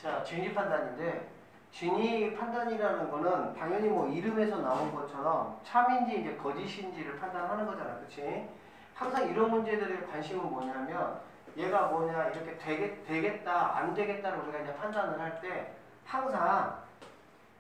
자, 진위 판단인데, 진위 판단이라는 거는 당연히 뭐 이름에서 나온 것처럼 참인지 이제 거짓인지를 판단하는 거잖아. 그치? 항상 이런 문제들의 관심은 뭐냐면, 얘가 뭐냐, 이렇게 되겠다, 안 되겠다를 우리가 이제 판단을 할 때, 항상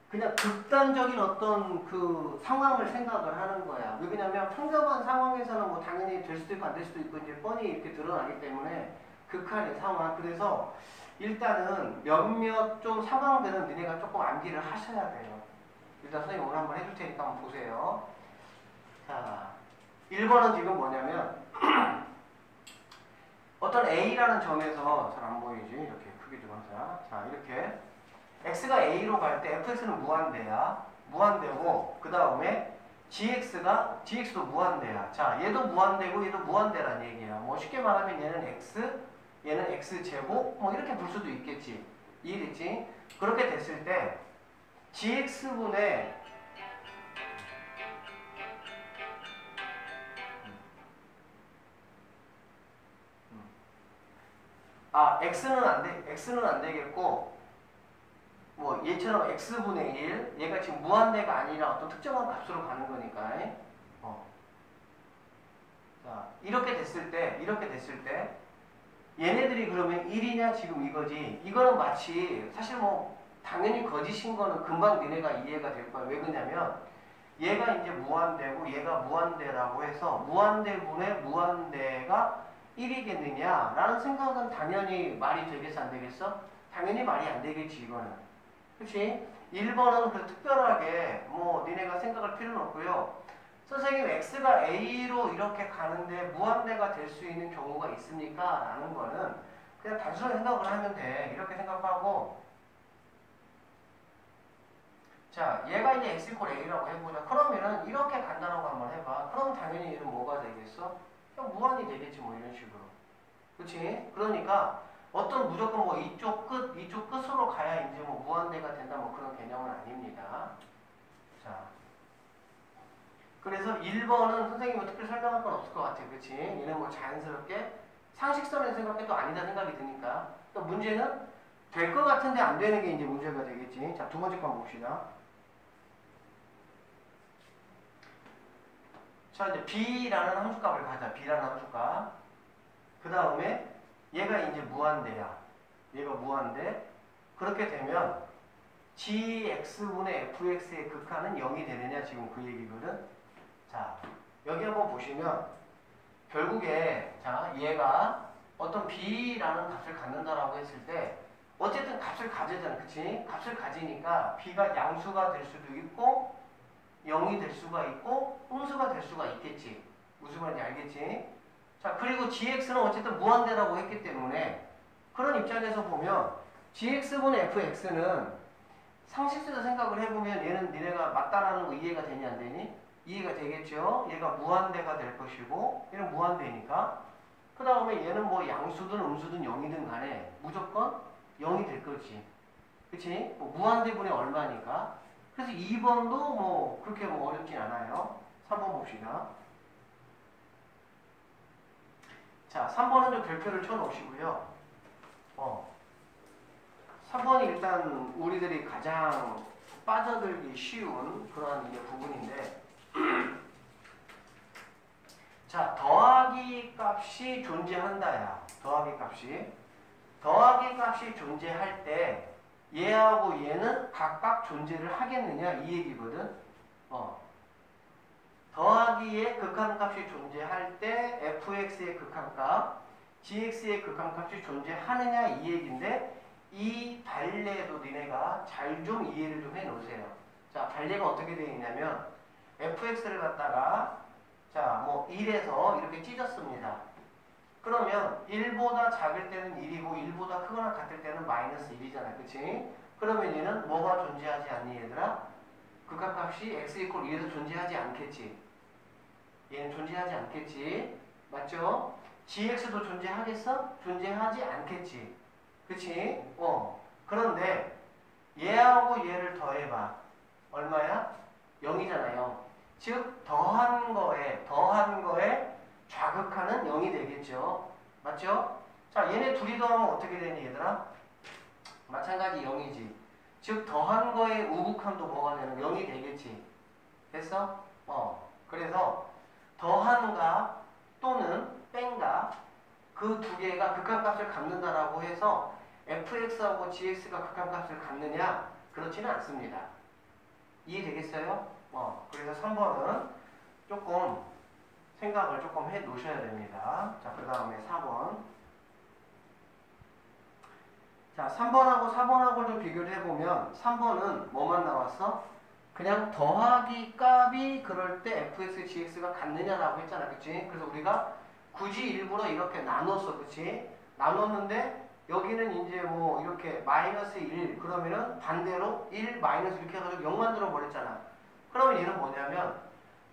그냥 극단적인 어떤 그 상황을 생각을 하는 거야. 왜 그러냐면 평범한 상황에서는 뭐 당연히 될 수도 있고 안 될 수도 있고 이제 뻔히 이렇게 드러나기 때문에 극한의 상황. 그래서 일단은 몇몇 좀 상황들은 너네가 조금 암기를 하셔야 돼요. 일단 선생님 오늘 한번 해줄 테니까 한번 보세요. 자, 1번은 지금 뭐냐면 어떤 A라는 점에서 잘 안 보이지? 이렇게 크게 좀 하자. 자, 이렇게 x가 a로 갈 때 fx는 무한대야. 무한대고 그 다음에 gx도 무한대야. 자, 얘도 무한대고 얘도 무한대란 얘기야. 뭐 쉽게 말하면 얘는 x, 얘는 x제곱 뭐 이렇게 볼 수도 있겠지. 이해됐지? 그렇게 됐을 때 gx분의 x는 안 되겠고 뭐 얘처럼 x분의 1 얘가 지금 무한대가 아니라 어떤 특정한 값으로 가는 거니까 자, 이렇게 됐을 때 얘네들이 그러면 1이냐 지금 이거지. 이거는 마치 사실 뭐 당연히 거짓인 거는 금방 니네가 이해가 될 거야. 왜 그러냐면 얘가 이제 무한대고 얘가 무한대라고 해서 무한대분의 무한대가 1이겠느냐 라는 생각은 당연히 말이 되겠어 안 되겠어? 당연히 말이 안 되겠지 이거는. 그치? 1번은 그 특별하게 뭐 니네가 생각할 필요는 없고요. 선생님 x가 a로 이렇게 가는데 무한대가 될 수 있는 경우가 있습니까? 라는 거는 그냥 단순히 생각을 하면 돼. 이렇게 생각하고 자, 얘가 이제 x 이퀄 a라고 해보자. 그러면은 이렇게 간다라고 한번 해봐. 그럼 당연히 얘는 뭐가 되겠어? 그냥 무한이 되겠지 뭐 이런 식으로. 그치? 그러니까 어떤 무조건 뭐 이쪽 끝으로 가야 이제 뭐 무한대가 된다 뭐 그런 개념은 아닙니다. 자. 그래서 1번은 선생님은 특별히 설명할 건 없을 것 같아. 그치? 얘는 뭐 자연스럽게 상식선에서 생각해도 아니다 생각이 드니까. 또 문제는 될 것 같은데 안 되는 게 이제 문제가 되겠지. 자, 두 번째 거 한번 봅시다. 자, 이제 b라는 함수값을 가자. b라는 함수값. 그 다음에 얘가 이제 무한대야. 얘가 무한대. 그렇게 되면 gx분의 fx의 극한은 0이 되느냐 지금 그 얘기거든. 자, 여기 한번 보시면 결국에 자, 얘가 어떤 b라는 값을 갖는다라고 했을 때 어쨌든 값을 가지잖아. 그치? 값을 가지니까 b가 양수가 될 수도 있고 0이 될 수가 있고 음수가 될 수가 있겠지. 무슨 말인지 알겠지? 자, 그리고 gx는 어쨌든 무한대라고 했기 때문에 그런 입장에서 보면 gx분의 fx는 상식적으로 생각을 해보면 얘는 니네가 맞다라는 거 이해가 되니 안 되니? 이해가 되겠죠? 얘가 무한대가 될 것이고 얘는 무한대니까 그 다음에 얘는 뭐 양수든 음수든 0이든 간에 무조건 0이 될 거지. 그치? 뭐 무한대분의 얼마니까. 그래서 2번도 뭐 그렇게 뭐 어렵진 않아요. 3번 봅시다. 자, 3번은 좀 별표를 쳐놓으시고요. 3번이 일단 우리들이 가장 빠져들기 쉬운 그런 이제 부분인데 자, 더하기 값이 존재한다야. 더하기 값이 존재할 때 얘하고 얘는 각각 존재를 하겠느냐 이 얘기거든. 더하기의 극한값이 존재할 때 fx의 극한값, gx의 극한값이 존재하느냐 이 얘기인데 이 발레도 니네가 잘 좀 이해를 좀 해놓으세요. 자, 발레가 어떻게 되어 있냐면 fx를 갖다가 자, 뭐 1에서 이렇게 찢었습니다. 그러면 1보다 작을 때는 1이고 1보다 크거나 같을 때는 마이너스 1이잖아. 그치? 그러면 얘는 뭐가 존재하지 않니 얘들아? 극한값이 x 이퀄 2에서 존재하지 않겠지. 얘는 존재하지 않겠지. 맞죠? gx도 존재하겠어? 존재하지 않겠지. 그치? 그런데 얘하고 얘를 더해봐. 얼마야? 0이잖아요. 즉 더한 거에 좌극하는 0이 되겠죠. 맞죠? 자, 얘네 둘이 더하면 어떻게 되니 얘들아? 마찬가지 즉 더한 거의 우극함도 뭐가 되는 0이 되겠지. 됐어? 그래서 더한가 또는 뺀가 그 두 개가 극한값을 갖는다라고 해서 fx하고 gx가 극한값을 갖느냐? 그렇지는 않습니다. 이해되겠어요? 그래서 3번은 조금 생각을 조금 해 놓으셔야 됩니다. 자, 그 다음에 4번. 자, 3번하고 4번하고 좀 비교를 해보면 3번은 뭐만 나왔어? 그냥 더하기 값이 그럴 때 fx, gx가 같느냐라고 했잖아. 그치? 그래서 우리가 굳이 일부러 이렇게 나눴어. 그치? 나눴는데 여기는 이제 뭐 이렇게 마이너스 1 그러면은 반대로 1 마이너스 이렇게 해가지고 0 만들어 버렸잖아. 그러면 얘는 뭐냐면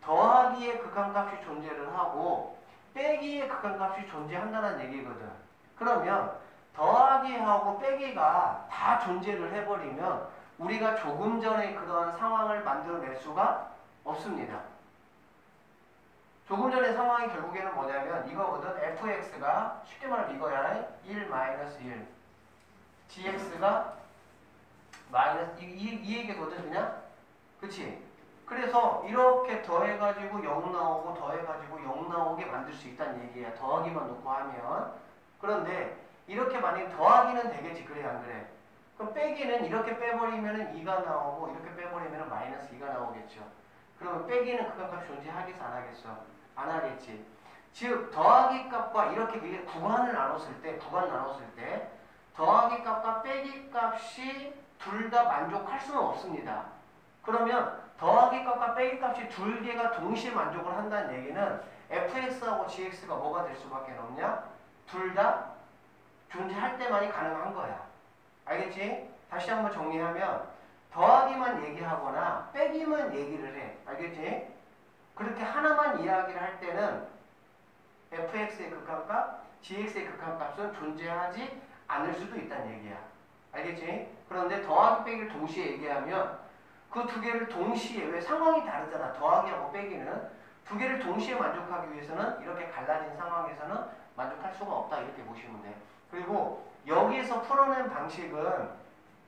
더하기의 극한값이 존재를 하고 빼기의 극한값이 존재한다는 얘기거든. 그러면 더하기하고 빼기가 다 존재를 해버리면 우리가 조금 전에 그런 상황을 만들어낼 수가 없습니다. 조금 전에 상황이 결국에는 뭐냐면 이거거든. fx가 쉽게 말하면 이거야. 1-1 gx가 마이너스 이 얘기거든 그냥. 그치? 그래서 이렇게 더해가지고 0 나오고 더해가지고 0 나오게 만들 수 있다는 얘기야. 더하기만 놓고 하면. 그런데 이렇게 만약에 더하기는 되겠지. 그래 안 그래? 그럼 빼기는 이렇게 빼버리면은 2가 나오고 이렇게 빼버리면은 마이너스 2가 나오겠죠. 그러면 빼기는 극한값이 존재하겠어 안 하겠어? 안 하겠지. 즉 더하기 값과 이렇게 구간을 나눴을 때 더하기 값과 빼기 값이 둘 다 만족할 수는 없습니다. 그러면 더하기 값과 빼기 값이 둘 개가 동시에 만족을 한다는 얘기는 fx하고 gx가 뭐가 될 수밖에 없냐? 둘 다 존재할 때만이 가능한 거야. 알겠지? 다시 한번 정리하면 더하기만 얘기하거나 빼기만 얘기를 해. 알겠지? 그렇게 하나만 이야기를 할 때는 fx의 극한값, gx의 극한값은 존재하지 않을 수도 있다는 얘기야. 알겠지? 그런데 더하기 빼기를 동시에 얘기하면 그 두 개를 동시에, 왜 상황이 다르잖아. 더하기하고 빼기는 두 개를 동시에 만족하기 위해서는 이렇게 갈라진 상황에서는 만족할 수가 없다. 이렇게 보시면 돼. 그리고 여기에서 풀어낸 방식은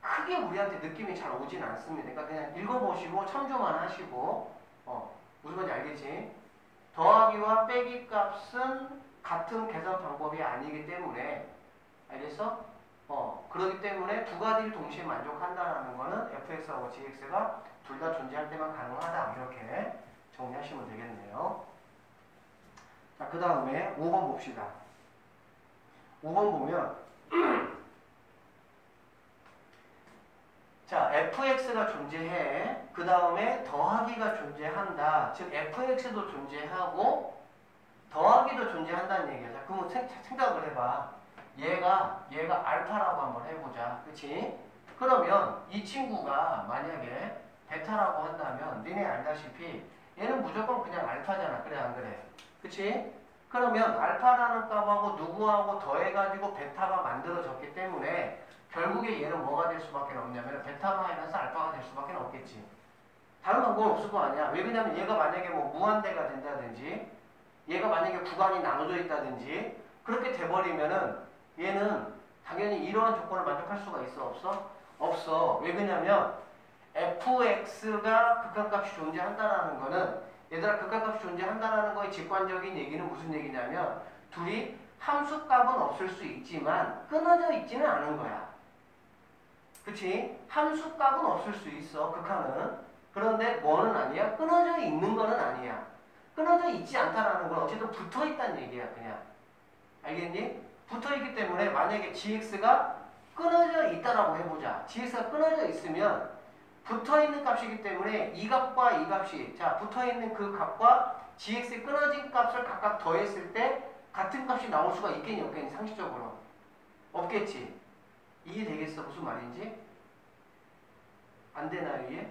크게 우리한테 느낌이 잘 오진 않습니다. 그러니까 그냥 읽어보시고 참조만 하시고 무슨 말인지 알겠지? 더하기와 빼기 값은 같은 계산 방법이 아니기 때문에 알겠어? 그렇기 때문에 두 가지를 동시에 만족한다는 거는 fx하고 gx가 둘 다 존재할 때만 가능하다. 이렇게 정리하시면 되겠네요. 자, 그 다음에 5번 봅시다. 5번 보면 자, fx가 존재해. 그 다음에 더하기가 존재한다. 즉 fx도 존재하고 더하기도 존재한다는 얘기야. 자, 그러면 생각을 해봐. 얘가 알파라고 한번 해보자. 그치? 그러면 이 친구가 만약에 베타라고 한다면 니네 알다시피 얘는 무조건 그냥 알파잖아. 그래 안 그래? 그치? 그러면 알파라는 값하고 누구하고 더해가지고 베타가 만들어졌기 때문에 결국에 얘는 뭐가 될 수밖에 없냐면 베타 마이너스 알파가 될 수밖에 없겠지. 다른 방법은 없을 거 아니야. 왜 그러냐면 얘가 만약에 뭐 무한대가 된다든지 얘가 만약에 구간이 나눠져 있다든지 그렇게 돼버리면은 얘는 당연히 이러한 조건을 만족할 수가 있어? 없어? 없어. 왜 그러냐면 fx가 극한값이 존재한다라는 거는 얘들아 극한값이 존재한다라는 거의 직관적인 얘기는 무슨 얘기냐면 둘이 함수값은 없을 수 있지만 끊어져 있지는 않은 거야. 그치? 함수값은 없을 수 있어. 극한은. 그런데 뭐는 아니야? 끊어져 있는 거는 아니야. 끊어져 있지 않다라는 건 어쨌든 붙어 있다는 얘기야. 그냥. 알겠니? 붙어 있기 때문에 만약에 gx가 끊어져 있다라고 해보자. gx가 끊어져 있으면 붙어 있는 값이기 때문에 이 값과 이 값이 자 붙어 있는 그 값과 gx의 끊어진 값을 각각 더했을 때 같은 값이 나올 수가 있겠니 없겠니 상식적으로 없겠지. 이해되겠어 무슨 말인지? 안 되나요 이해?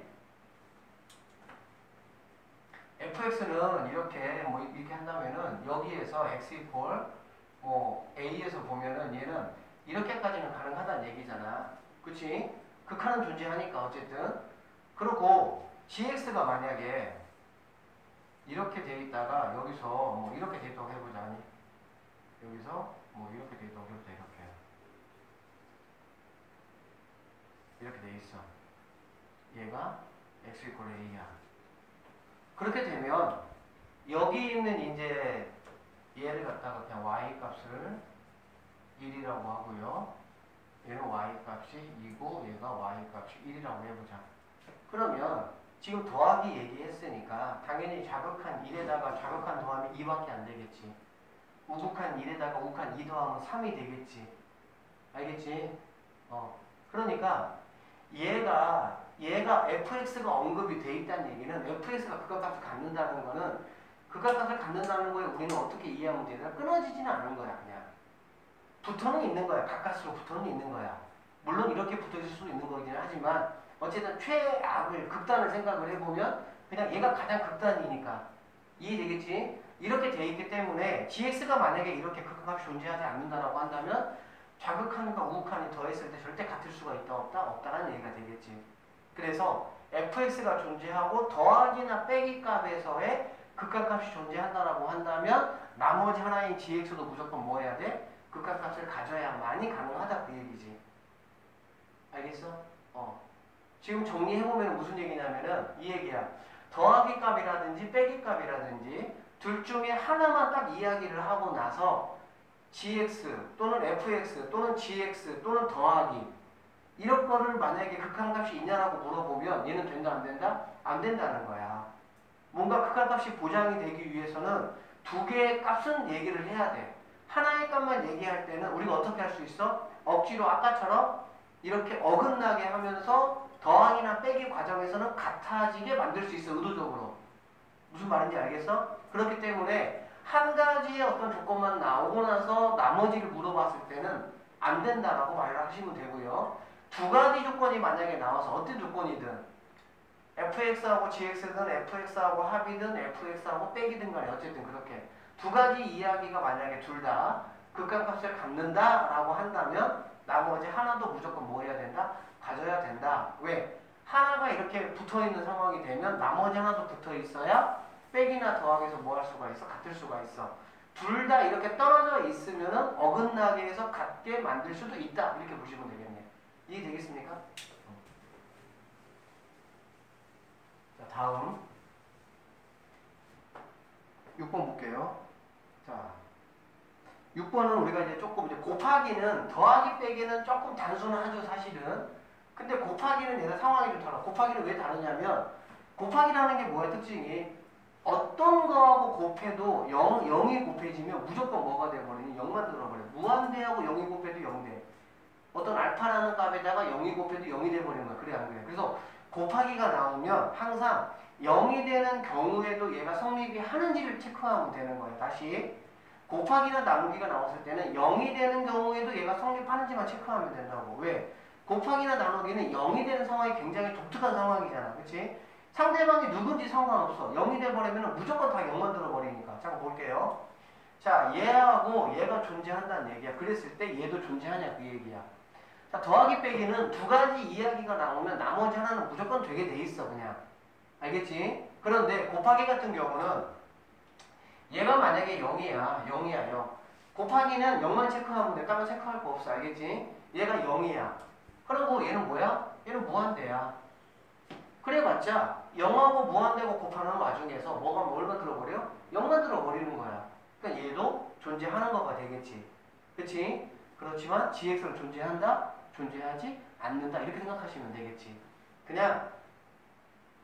fx는 이렇게 뭐 이렇게 한다면은 여기에서 x 이퀄 뭐 a에서 보면은 얘는 이렇게까지는 가능하다는 얘기잖아. 그치? 극한은 존재하니까 어쨌든. 그리고 gx가 만약에 이렇게 돼 있다가 여기서 뭐 이렇게 돼 있다고 해보자. 여기서 뭐 이렇게 돼 있다고 해보자. 이렇게 돼 있어. 얘가 x 이퀄 a야. 그렇게 되면 여기 있는 이제 얘를 갖다가 그냥 y 값을 1이라고 하고요. 얘는 y 값이 2고 얘가 y 값이 1이라고 해보자. 그러면 지금 더하기 얘기했으니까 당연히 자극한 1에다가 자극한 더하면 2밖에 안 되겠지. 우극한 1에다가 우극한 2 더하면 3이 되겠지. 알겠지? 그러니까 얘가 fx가 언급이 돼 있다는 얘기는 fx가 극각값을 갖는다는 거는 극각값을 갖는다는 거에 우리는 어떻게 이해하면 되나? 끊어지지는 않은 거야. 그냥 붙어는 있는 거야. 가까스로 붙어는 있는 거야. 물론 이렇게 붙어있을 수도 있는 거긴 하지만 어쨌든 최악을 극단을 생각을 해보면 그냥 얘가 가장 극단이니까 이해되겠지? 이렇게 돼 있기 때문에 gx가 만약에 이렇게 극각값이 존재하지 않는다라고 한다면 자극한과 우극한이 더했을 때 절대 같을 수가 있다 없다? 없다라는 얘기가 되겠지. 그래서 fx가 존재하고 더하기나 빼기 값에서의 극각값이 존재한다라고 한다면 나머지 하나인 gx도 무조건 뭐 해야 돼? 극각값을 가져야만이 가능하다 그 얘기지. 알겠어? 지금 정리해보면 무슨 얘기냐면은 이 얘기야. 더하기 값이라든지 빼기 값이라든지 둘 중에 하나만 딱 이야기를 하고 나서 gx 또는 fx 또는 gx 또는 더하기 이런 거를 만약에 극한값이 있냐라고 물어보면 얘는 된다 안 된다? 안 된다는 거야. 뭔가 극한값이 보장이 되기 위해서는 두 개의 값은 얘기를 해야 돼. 하나의 값만 얘기할 때는 우리가 어떻게 할 수 있어? 억지로 아까처럼 이렇게 어긋나게 하면서 더하기나 빼기 과정에서는 같아지게 만들 수 있어. 의도적으로. 무슨 말인지 알겠어? 그렇기 때문에 한 가지의 어떤 조건만 나오고 나서 나머지를 물어봤을 때는 안 된다라고 말을 하시면 되고요. 두 가지 조건이 만약에 나와서 어떤 조건이든 fx하고 gx든 fx하고 합이든 fx하고 빼기든 간에 어쨌든 그렇게 두 가지 이야기가 만약에 둘 다 극한값을 갖는다라고 한다면 나머지 하나도 무조건 뭐 해야 된다? 가져야 된다. 왜? 하나가 이렇게 붙어있는 상황이 되면 나머지 하나도 붙어있어야 빼기나 더하기에서 뭐 할 수가 있어? 같을 수가 있어. 둘 다 이렇게 떨어져 있으면은 어긋나게 해서 같게 만들 수도 있다. 이렇게 보시면 되겠네요. 이해되겠습니까? 자, 다음 6번 볼게요. 자, 6번은 우리가 이제 조금 이제 곱하기는 더하기 빼기는 조금 단순하죠, 사실은. 근데 곱하기는 얘는 상황이 좀 달라. 곱하기는 왜 다르냐면 곱하기라는 게 뭐야, 특징이? 어떤 거하고 곱해도 0이 곱해지면 무조건 뭐가 돼버리니? 0만 들어버려. 무한대하고 0이 곱해도 0돼. 어떤 알파라는 값에다가 0이 곱해도 0이 돼버리는 거야. 그래 안 그래? 그래서 곱하기가 나오면 항상 0이 되는 경우에도 얘가 성립이 하는지를 체크하면 되는 거예요. 다시 곱하기나 나누기가 나왔을 때는 0이 되는 경우에도 얘가 성립하는지만 체크하면 된다고. 왜? 곱하기나 나누기는 0이 되는 상황이 굉장히 독특한 상황이잖아. 그치? 상대방이 누군지 상관없어. 0이 돼버리면 무조건 다 0만 들어버리니까. 잠깐 볼게요. 자, 얘하고 얘가 존재한다는 얘기야. 그랬을 때 얘도 존재하냐 그 얘기야. 자, 더하기 빼기는 두 가지 이야기가 나오면 나머지 하나는 무조건 되게 돼 있어. 그냥. 알겠지? 그런데 곱하기 같은 경우는 얘가 만약에 0이야. 0이야 0. 곱하기는 0만 체크하면 돼. 다른 체크할 거 없어. 알겠지? 얘가 0이야. 그리고 얘는 뭐야? 얘는 무한대야. 그래봤자 0하고 무한대고 곱하는 와중에서 뭐가 뭘만 들어버려? 0만 들어버리는 거야. 그러니까 얘도 존재하는 거가 되겠지. 그치? 그렇지만 gx는 존재한다? 존재하지 않는다. 이렇게 생각하시면 되겠지. 그냥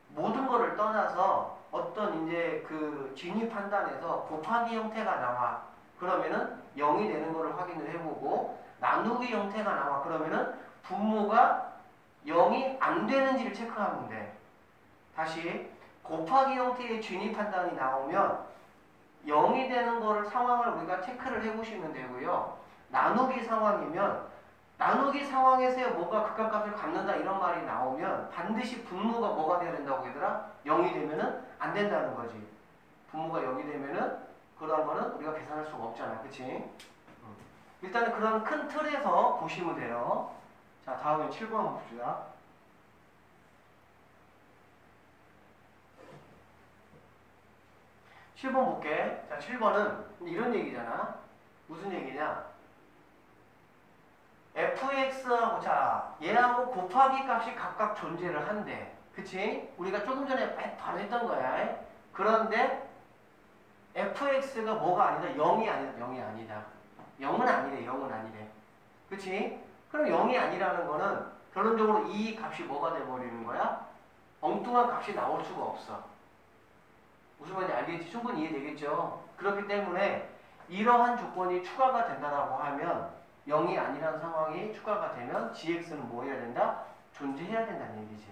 모든 거를 떠나서 어떤 이제 그 진위 판단에서 곱하기 형태가 나와. 그러면은 0이 되는 거를 확인을 해보고 나누기 형태가 나와. 그러면은 분모가 0이 안 되는지를 체크하면 돼. 다시 곱하기 형태의 진위 판단이 나오면 0이 되는 거를 상황을 우리가 체크를 해보시면 되고요. 나누기 상황이면 나누기 상황에서 뭔가 극한값을 갖는다 이런 말이 나오면 반드시 분모가 뭐가 돼야 된다고 얘들아? 0이 되면은 안 된다는 거지. 분모가 0이 되면은 그런 거는 우리가 계산할 수가 없잖아. 그치? 일단은 그런 큰 틀에서 보시면 돼요. 자, 다음에 7번 한번 봅시다. 7번 볼게. 자, 7번은 이런 얘기잖아. 무슨 얘기냐? fx하고 자 얘하고 곱하기 값이 각각 존재를 한대. 그치? 우리가 조금 전에 바로 했던 거야. 그런데 fx가 뭐가 아니다? 0이 아니다. 0이 아니다. 0은 아니래. 0은 아니래. 그치? 그럼 0이 아니라는 거는 결론적으로 이 값이 뭐가 돼버리는 거야? 엉뚱한 값이 나올 수가 없어. 무슨 말인지 알겠지? 충분히 이해되겠죠? 그렇기 때문에 이러한 조건이 추가가 된다라고 하면 0이 아니라는 상황이 추가가 되면 gx는 뭐 해야 된다? 존재해야 된다는 얘기지.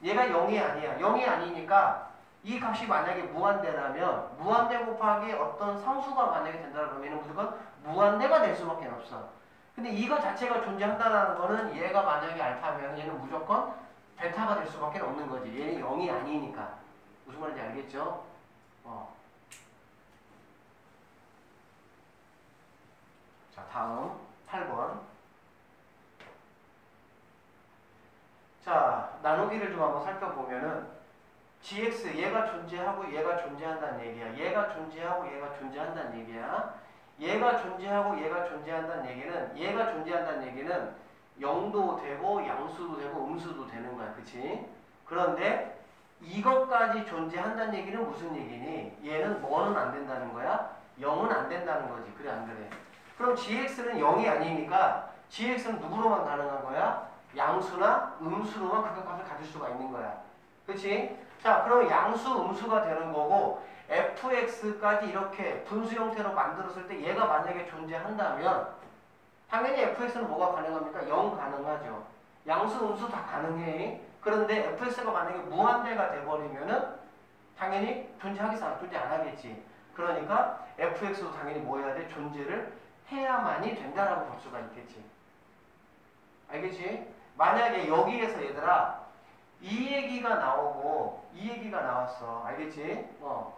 얘가 0이 아니야. 0이 아니니까 이 값이 만약에 무한대라면 무한대 곱하기 어떤 상수가 만약에 된다 그러면 무조건 무한대가 될 수밖에 없어. 근데 이거 자체가 존재한다는 거는 얘가 만약에 알파면 얘는 무조건 베타가 될 수밖에 없는 거지. 얘는 0이 아니니까. 무슨 말인지 알겠죠? 자, 다음 8번. 자, 나누기를 좀 한번 살펴보면은 gx 얘가 존재하고 얘가 존재한다는 얘기야. 얘가 존재하고 얘가 존재한다는 얘기야. 얘가 존재하고 얘가 존재한다는 얘기는 얘가 존재한다는 얘기는 0도 되고 양수도 되고 음수도 되는 거야. 그치? 그런데 이것까지 존재한다는 얘기는 무슨 얘기니? 얘는 뭐는 안 된다는 거야? 0은 안 된다는 거지. 그래 안 그래? 그럼 gx는 0이 아니니까 gx는 누구로만 가능한 거야? 양수나 음수로만 극한값을 가질 수가 있는 거야. 그치? 자, 그럼 양수, 음수가 되는 거고 fx까지 이렇게 분수 형태로 만들었을 때 얘가 만약에 존재한다면 당연히 fx는 뭐가 가능합니까? 0 가능하죠. 양수, 음수 다 가능해. 그런데 fx가 만약에 무한대가 돼버리면은 당연히 존재하겠어? 존재 안 하겠지. 그러니까 fx도 당연히 뭐 해야 돼? 존재를 해야만이 된다라고 볼 수가 있겠지. 알겠지? 만약에 여기에서 얘들아 이 얘기가 나오고 이 얘기가 나왔어. 알겠지?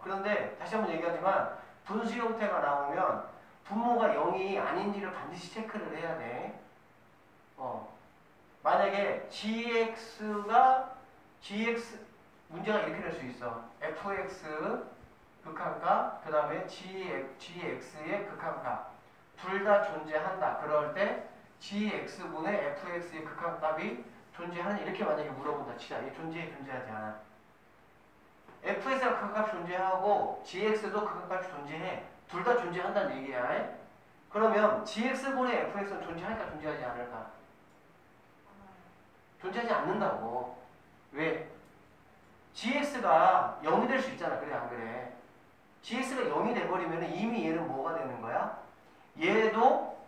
그런데 다시 한번 얘기하지만 분수 형태가 나오면 분모가 0이 아닌지를 반드시 체크를 해야 돼. 만약에 gx 문제가 이렇게 될 수 있어. fx 극한값 그 다음에 gx의 극한값 둘 다 존재한다. 그럴 때 gx분의 fx의 극한값이 존재하는 이렇게 만약에 물어본다 치자. 얘 존재하지 않아. fx가 극한값 존재하고 gx도 극한값이 존재해. 둘 다 존재한다는 얘기야. 그러면 gx분의 fx는 존재할까 존재하지 않을까? 존재하지 않는다고. 왜? gx가 0이 될 수 있잖아. 그래 안 그래? gx가 0이 돼버리면 이미 얘는 뭐가 되는 거야? 얘도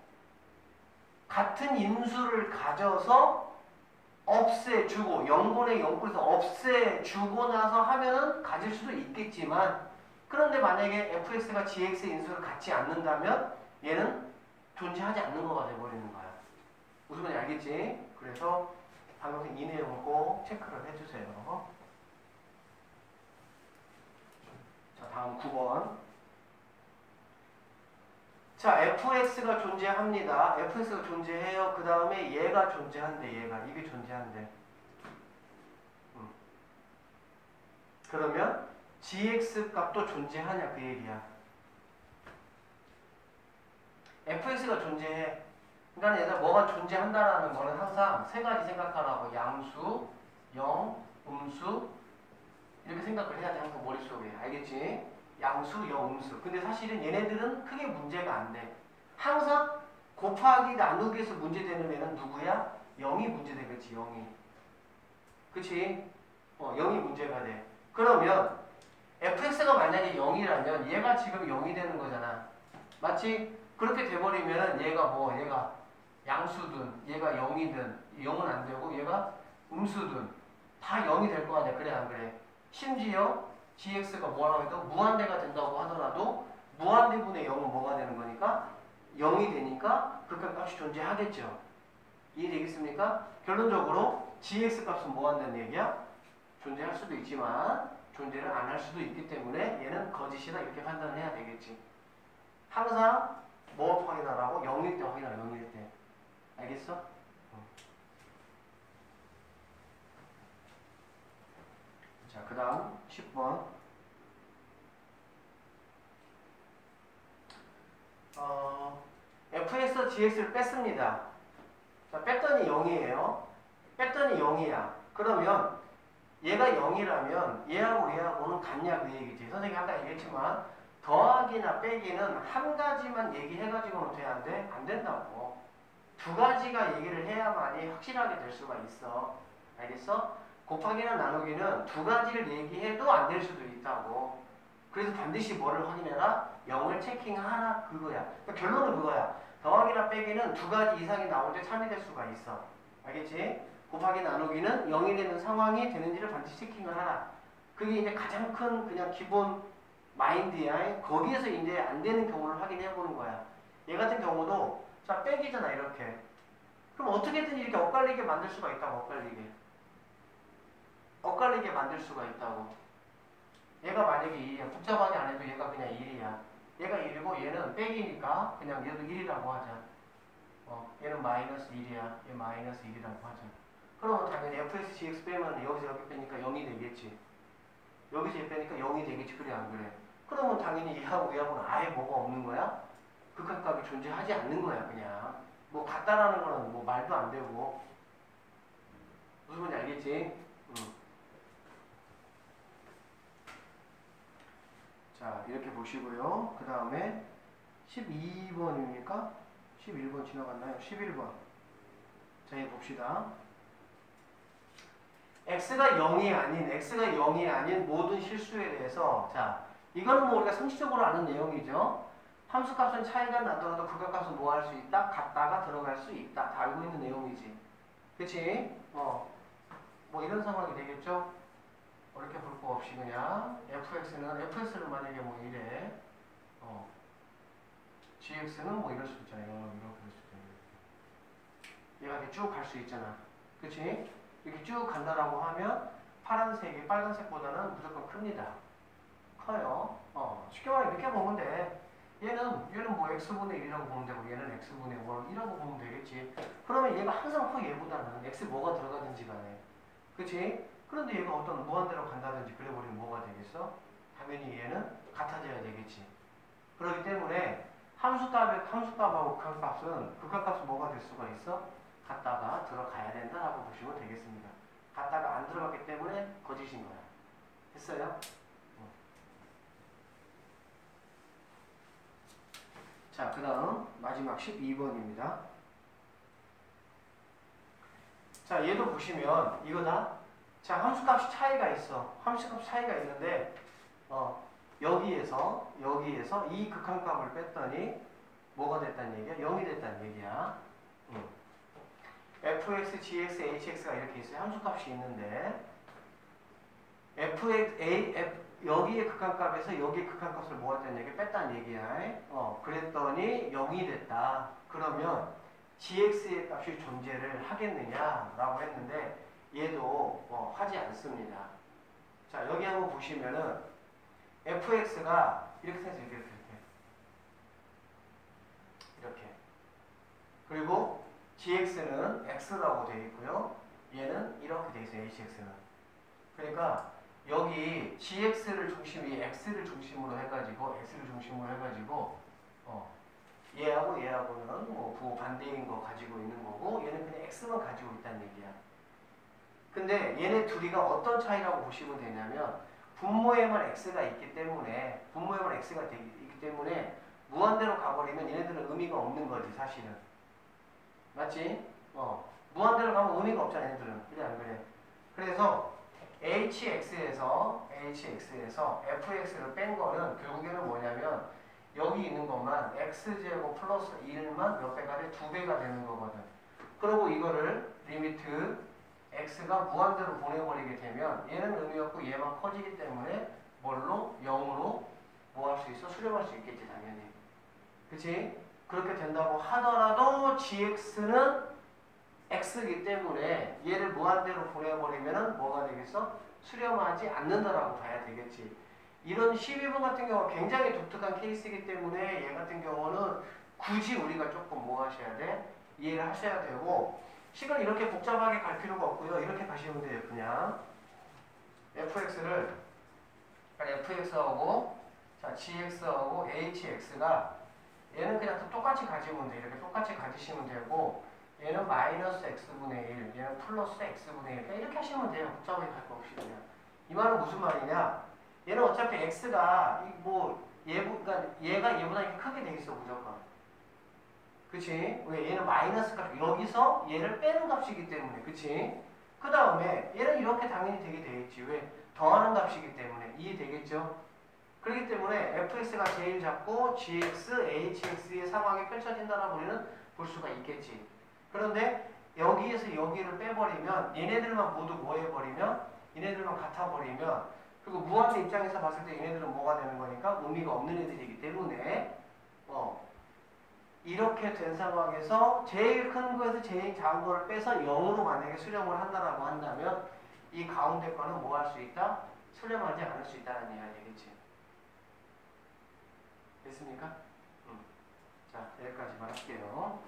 같은 인수를 가져서 없애주고 0분의 0꼴에서 없애주고 나서 하면은 가질 수도 있겠지만 그런데 만약에 fx가 gx의 인수를 갖지 않는다면 얘는 존재하지 않는 거가 돼버리는 거야. 무슨 말인지 알겠지? 그래서 방금 이 내용을 꼭 체크를 해주세요. 자, 다음 9번. 자, fx가 존재합니다. fx가 존재해요. 그 다음에 얘가 존재한대. 이게 존재한대. 그러면 gx 값도 존재하냐 그 얘기야. fx가 존재해. 그러니까 얘들아 뭐가 존재한다라는 거는 항상 세 가지 생각하라고. 양수, 영, 음수 이렇게 생각을 해야 돼. 항상 머릿속에. 알겠지? 양수, 영, 음수. 근데 사실은 얘네들은 크게 문제가 안 돼. 항상 곱하기 나누기에서 문제되는 애는 누구야? 0이 문제되겠지. 0이. 그치? 0이 문제가 돼. 그러면 fx가 만약에 0이라면 얘가 지금 0이 되는 거잖아. 맞지? 그렇게 돼버리면 얘가 양수든 얘가 0이든 0은 안 되고 얘가 음수든 다 0이 될 거 아니야. 그래 안 그래? 심지어 gx가 뭐라고 해도 무한대가 된다고 하더라도 무한대분의 0은 뭐가 되는 거니까 0이 되니까 극한값이 존재하겠죠. 이해되겠습니까? 결론적으로 gx 값은 뭐 한다는 얘기야? 존재할 수도 있지만 존재를 안 할 수도 있기 때문에 얘는 거짓이다 이렇게 판단을 해야 되겠지. 항상 뭐 확인하라고? 0일 때 확인하라. 0일 때. 알겠어? 자, 그 다음 10번. f에서 gx를 뺐습니다. 자, 뺐더니 0이에요. 뺐더니 0이야. 그러면 얘가 0이라면 얘하고 얘하고는 같냐 그 얘기지. 선생님이 아까 얘기했지만 더하기나 빼기는 한 가지만 얘기해가지고는 돼? 안 돼? 안 된다고. 두 가지가 얘기를 해야만이 확실하게 될 수가 있어. 알겠어? 곱하기나 나누기는 두 가지를 얘기해도 안 될 수도 있다고. 그래서 반드시 뭐를 확인해라? 0을 체킹하라 그거야. 그러니까 결론은 그거야. 더하기나 빼기는 두 가지 이상이 나올 때 참이 될 수가 있어. 알겠지? 곱하기 나누기는 0이 되는 상황이 되는지를 반드시 체킹을 하라. 그게 이제 가장 큰 그냥 기본 마인드야. 거기에서 이제 안 되는 경우를 확인해 보는 거야. 얘 같은 경우도 자 빼기잖아 이렇게. 그럼 어떻게든 이렇게 엇갈리게 만들 수가 있다고. 엇갈리게 만들 수가 있다고. 얘가 만약에 1이야. 복잡하게 안 해도 얘가 그냥 1이야. 얘가 1이고 얘는 빼기니까 그냥 얘도 1이라고 하자. 얘는 마이너스 1이야. 얘 마이너스 1이라고 하자. 그러면 당연히 fx, gx 빼면 여기서 이렇게 빼니까 0이 되겠지. 여기서 얘 빼니까 0이 되겠지. 그래 안 그래? 그러면 당연히 얘하고 얘하고는 아예 뭐가 없는 거야? 극한값이 존재하지 않는 거야 그냥. 뭐 같다라는 거는 뭐 말도 안 되고. 무슨 말인지 알겠지? 자 이렇게 보시고요. 그 다음에 12번입니까? 11번 지나갔나요? 11번. 자 이거 봅시다. x가 0이 아닌 모든 실수에 대해서 자 이거는 뭐 우리가 상식적으로 아는 내용이죠. 함수값은 차이가 나더라도 극한값은 뭐 할 수 있다? 같다가 들어갈 수 있다. 다 알고 있는 내용이지. 그치? 뭐 이런 상황이 되겠죠? 어렵게 볼 거 없이 그냥 fx를 만약에 뭐 이래 gx는 뭐 이럴 수도 있잖아요. 이렇게 될 수도 있고 얘가 이렇게 쭉 갈 수 있잖아. 그치? 이렇게 쭉 간다라고 하면 파란색이 빨간색보다는 무조건 큽니다. 커요. 쉽게 말해 이렇게 보면 돼. 얘는 뭐 x분의 1이라고 보면 되고 얘는 x분의 1이라고 보면 되겠지. 그러면 얘가 항상 커 얘보다는 x 뭐가 들어가든지 간에. 그치? 그런데 얘가 어떤 무한대로 간다든지 그래버리면 뭐가 되겠어? 당연히 얘는 같아져야 되겠지. 그렇기 때문에 함수값하고 극한값은 뭐가 될 수가 있어? 같다가 들어가야 된다라고 보시면 되겠습니다. 같다가 안 들어갔기 때문에 거짓인 거야. 됐어요? 자, 그 다음 마지막 12번입니다. 자, 얘도 보시면 이거다. 자, 함수값이 차이가 있어. 함수값 차이가 있는데 여기에서 이 극한값을 뺐더니 뭐가 됐다는 얘기야? 0이 됐다는 얘기야. fx, gx, hx가 이렇게 있어요. 함수값이 있는데 여기의 극한값에서 여기의 극한값을 뭐 했다는 얘기야? 뺐다는 얘기야. 그랬더니 0이 됐다. 그러면 gx의 값이 존재를 하겠느냐라고 했는데 얘도 하지 않습니다. 자, 여기 한번 보시면은 fx가 이렇게 생겼어요. 이렇게. 그리고 gx는 x라고 되어 있고요. 얘는 이렇게 되어 있어요. hx는. 그러니까 여기 gx를 중심이 x를 중심으로 해가지고 얘하고는 뭐 부호 반대인 거 가지고 있는 거고 얘는 그냥 x만 가지고 있다는 얘기야. 근데 얘네 둘이가 어떤 차이라고 보시면 되냐면 분모에만 x가 있기 때문에 무한대로 가버리면 얘네들은 의미가 없는 거지 사실은. 맞지? 무한대로 가면 의미가 없잖아 얘네들은. 그래 안 그래? 그래서 hx에서 fx를 뺀 거는 결국에는 뭐냐면 여기 있는 것만 x제곱 플러스 1만 몇 배가 돼? 2배가 되는 거거든. 그리고 이거를 리미트 x가 무한대로 보내버리게 되면 얘는 의미 없고 얘만 커지기 때문에 뭘로? 0으로 뭐 할 수 있어? 수렴할 수 있겠지 당연히. 그치? 그렇게 된다고 하더라도 gx는 x이기 때문에 얘를 무한대로 보내버리면 뭐가 되겠어? 수렴하지 않는다라고 봐야 되겠지. 이런 12번 같은 경우는 굉장히 독특한 케이스이기 때문에 얘 같은 경우는 굳이 우리가 조금 뭐 하셔야 돼? 이해를 하셔야 되고 식을 이렇게 복잡하게 갈 필요가 없고요. 이렇게 가시면 돼요. 그냥 fx하고 자 gx하고 hx가 얘는 그냥 똑같이 가지면 돼. 이렇게 똑같이 가지시면 되고 얘는 마이너스 x분의 1, 얘는 플러스 x분의 1. 그냥 이렇게 하시면 돼요. 복잡하게 갈 거 없이 그냥. 이 말은 무슨 말이냐? 얘는 어차피 x가 그러니까 얘가 얘보다 이렇게 크게 돼 있어 무조건. 그치? 왜? 얘는 마이너스 값, 여기서 얘를 빼는 값이기 때문에. 그치? 그 다음에 얘는 이렇게 당연히 되게 되겠지. 왜? 더하는 값이기 때문에. 이해되겠죠? 그렇기 때문에 fx가 제일 작고 gx, hx의 상황이 펼쳐진다라고 우리는 볼 수가 있겠지. 그런데 여기에서 여기를 빼버리면 얘네들만 모두 뭐 해버리면 얘네들만 같아버리면 그리고 무한의 입장에서 봤을 때 얘네들은 뭐가 되는 거니까 의미가 없는 애들이기 때문에 이렇게 된 상황에서 제일 큰 거에서 제일 작은 거를 빼서 0으로 만약에 수렴을 한다라고 한다면 이 가운데 거는 뭐 할 수 있다? 수렴하지 않을 수 있다는 이야기겠지. 됐습니까? 자, 여기까지만 할게요.